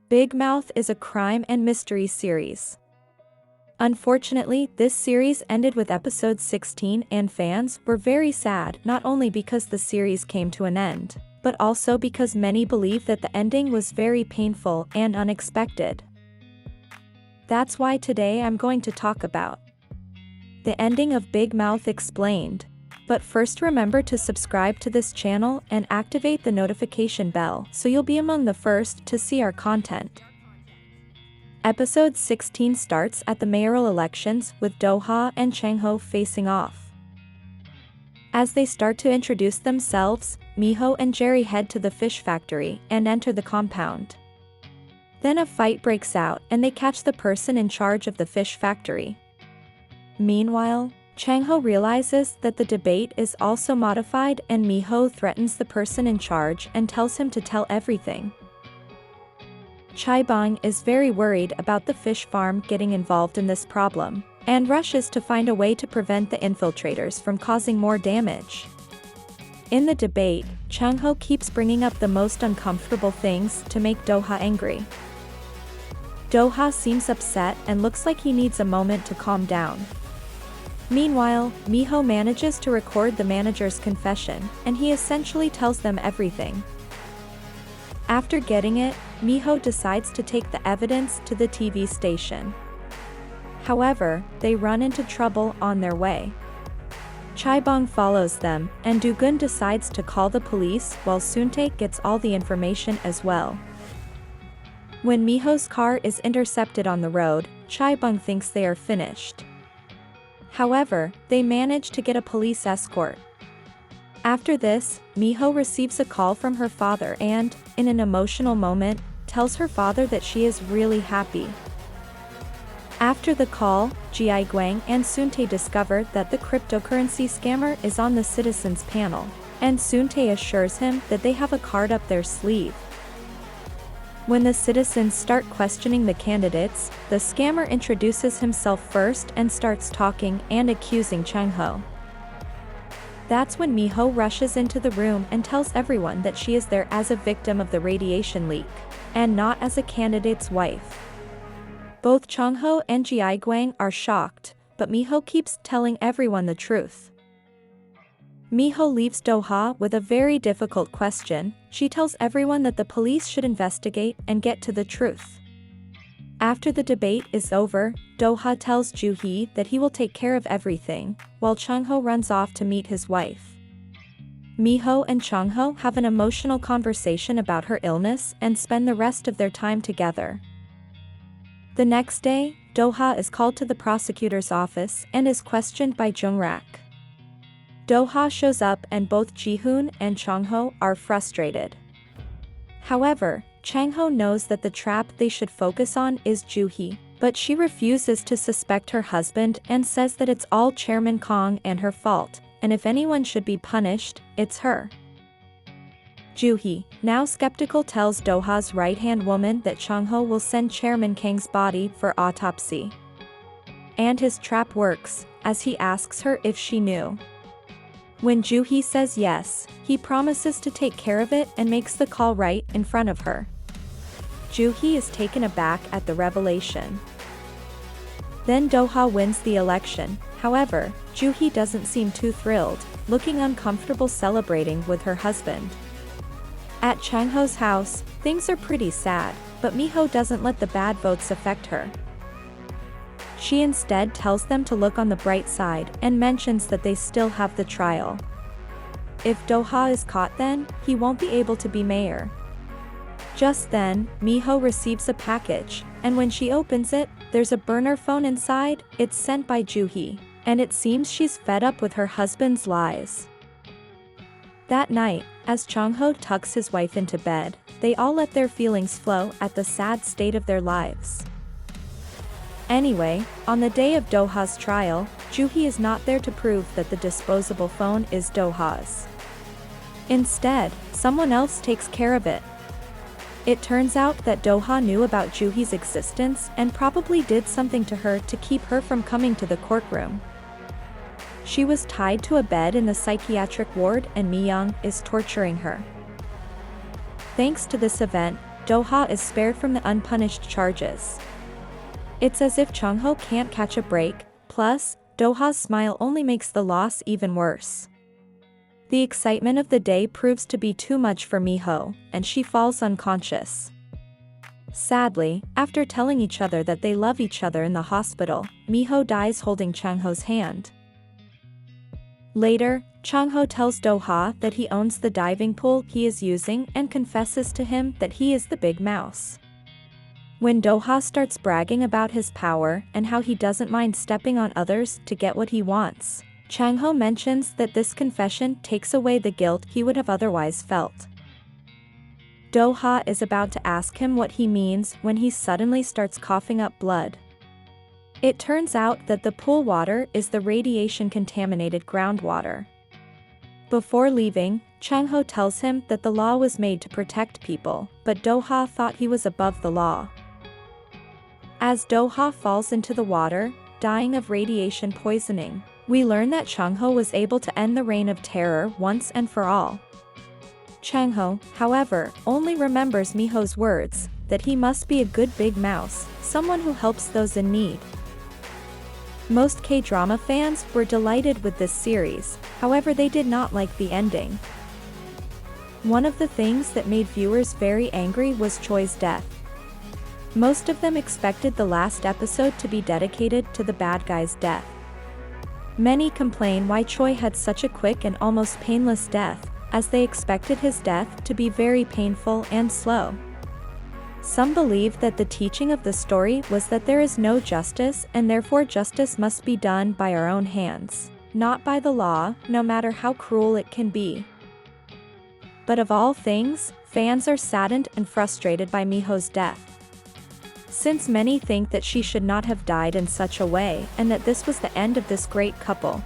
Big Mouth is a crime and mystery series. Unfortunately, this series ended with episode 16 and fans were very sad not only because the series came to an end, but also because many believe that the ending was very painful and unexpected. That's why today I'm going to talk about the ending of Big Mouth Explained. But first remember to subscribe to this channel and activate the notification bell so you'll be among the first to see our content. Episode 16 starts at the mayoral elections with Joo-Hun and Chang-Ho facing off. As they start to introduce themselves, Miho and Jerry head to the fish factory and enter the compound. Then a fight breaks out and they catch the person in charge of the fish factory. Meanwhile, Chang-Ho realizes that the debate is also modified and Miho threatens the person in charge and tells him to tell everything. Chae-bang is very worried about the fish farm getting involved in this problem, and rushes to find a way to prevent the infiltrators from causing more damage. In the debate, Chang-Ho keeps bringing up the most uncomfortable things to make Joo-Hun angry. Joo-Hun seems upset and looks like he needs a moment to calm down. Meanwhile, Miho manages to record the manager's confession, and he essentially tells them everything. After getting it, Miho decides to take the evidence to the TV station. However, they run into trouble on their way. Chae-bang follows them, and Joo-Hun decides to call the police while Soon-tae gets all the information as well. When Miho's car is intercepted on the road, Chae-bang thinks they are finished. However, they manage to get a police escort. After this, Miho receives a call from her father and, in an emotional moment, tells her father that she is really happy. After the call, Ji-Gwang and Soon-tae discover that the cryptocurrency scammer is on the citizens panel, and Soon-tae assures him that they have a card up their sleeve. When the citizens start questioning the candidates, the scammer introduces himself first and starts talking and accusing Chang-Ho. That's when Miho rushes into the room and tells everyone that she is there as a victim of the radiation leak, and not as a candidate's wife. Both Chang-Ho and Ji-Gwang are shocked, but Miho keeps telling everyone the truth. Miho leaves Joo-Hun with a very difficult question. She tells everyone that the police should investigate and get to the truth. After the debate is over, Joo-Hun tells Joo-hee that he will take care of everything, while Chang-Ho runs off to meet his wife. Miho and Chang-Ho have an emotional conversation about her illness and spend the rest of their time together. The next day, Joo-Hun is called to the prosecutor's office and is questioned by Jung-rak. Joo-Hun shows up and both Ji-Hun and Chang-Ho are frustrated. However, Chang-Ho knows that the trap they should focus on is Joo-hee, but she refuses to suspect her husband and says that it's all Chairman Kong and her fault, and if anyone should be punished, it's her. Joo-hee, now skeptical, tells Joo-Hun's right-hand woman that Chang-Ho will send Chairman Kang's body for autopsy. And his trap works, as he asks her if she knew. When Joo-hee says yes, he promises to take care of it and makes the call right in front of her. Joo-hee is taken aback at the revelation. Then Joo-Hun wins the election. However, Joo-hee doesn't seem too thrilled, looking uncomfortable celebrating with her husband. At Chang-Ho's house, things are pretty sad, but Miho doesn't let the bad votes affect her. She instead tells them to look on the bright side and mentions that they still have the trial. If Joo-Hun is caught, then he won't be able to be mayor. Just then, Miho receives a package, and when she opens it, there's a burner phone inside. It's sent by Joo-hee, and it seems she's fed up with her husband's lies. That night, as Chang-Ho tucks his wife into bed, they all let their feelings flow at the sad state of their lives. Anyway, on the day of Joo-Hun's trial, Joo-hee is not there to prove that the disposable phone is Joo-Hun's. Instead, someone else takes care of it. It turns out that Joo-Hun knew about Joo-hee's existence and probably did something to her to keep her from coming to the courtroom. She was tied to a bed in the psychiatric ward and Mi-young is torturing her. Thanks to this event, Do-Ha is spared from the unpunished charges. It's as if Chang-Ho can't catch a break, plus, Do-Ha's smile only makes the loss even worse. The excitement of the day proves to be too much for Mi-ho, and she falls unconscious. Sadly, after telling each other that they love each other in the hospital, Mi-ho dies holding Chang-Ho's hand. Later, Chang-Ho tells Do-Ha that he owns the diving pool he is using and confesses to him that he is the big mouse. When Do-Ha starts bragging about his power and how he doesn't mind stepping on others to get what he wants, Chang-Ho mentions that this confession takes away the guilt he would have otherwise felt. Do-Ha is about to ask him what he means when he suddenly starts coughing up blood. It turns out that the pool water is the radiation-contaminated groundwater. Before leaving, Chang-Ho tells him that the law was made to protect people, but Do-Ha thought he was above the law. As Do-Ha falls into the water, dying of radiation poisoning, we learn that Chang-Ho was able to end the reign of terror once and for all. Chang-Ho, however, only remembers Mi-ho's words, that he must be a good big mouse, someone who helps those in need. Most K-drama fans were delighted with this series, however they did not like the ending. One of the things that made viewers very angry was Choi's death. Most of them expected the last episode to be dedicated to the bad guy's death. Many complain why Choi had such a quick and almost painless death, as they expected his death to be very painful and slow. Some believe that the teaching of the story was that there is no justice and therefore justice must be done by our own hands, not by the law, no matter how cruel it can be. But of all things, fans are saddened and frustrated by Mi-ho's death. Since many think that she should not have died in such a way and that this was the end of this great couple.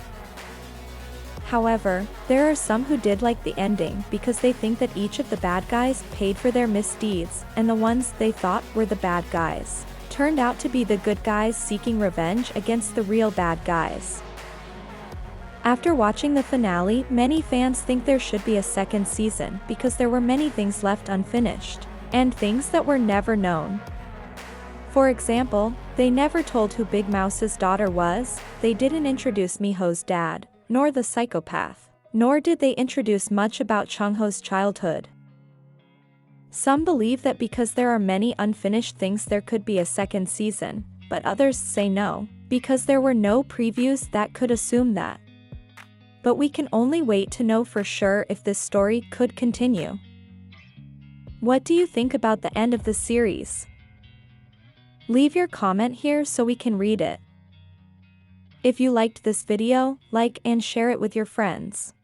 However, there are some who did like the ending because they think that each of the bad guys paid for their misdeeds, and the ones they thought were the bad guys turned out to be the good guys seeking revenge against the real bad guys. After watching the finale, many fans think there should be a second season because there were many things left unfinished, and things that were never known. For example, they never told who Big Mouse's daughter was, they didn't introduce Mi-ho's dad, nor the psychopath, nor did they introduce much about Chang-Ho's childhood. Some believe that because there are many unfinished things there could be a second season, but others say no, because there were no previews that could assume that. But we can only wait to know for sure if this story could continue. What do you think about the end of the series? Leave your comment here so we can read it. If you liked this video, like and share it with your friends.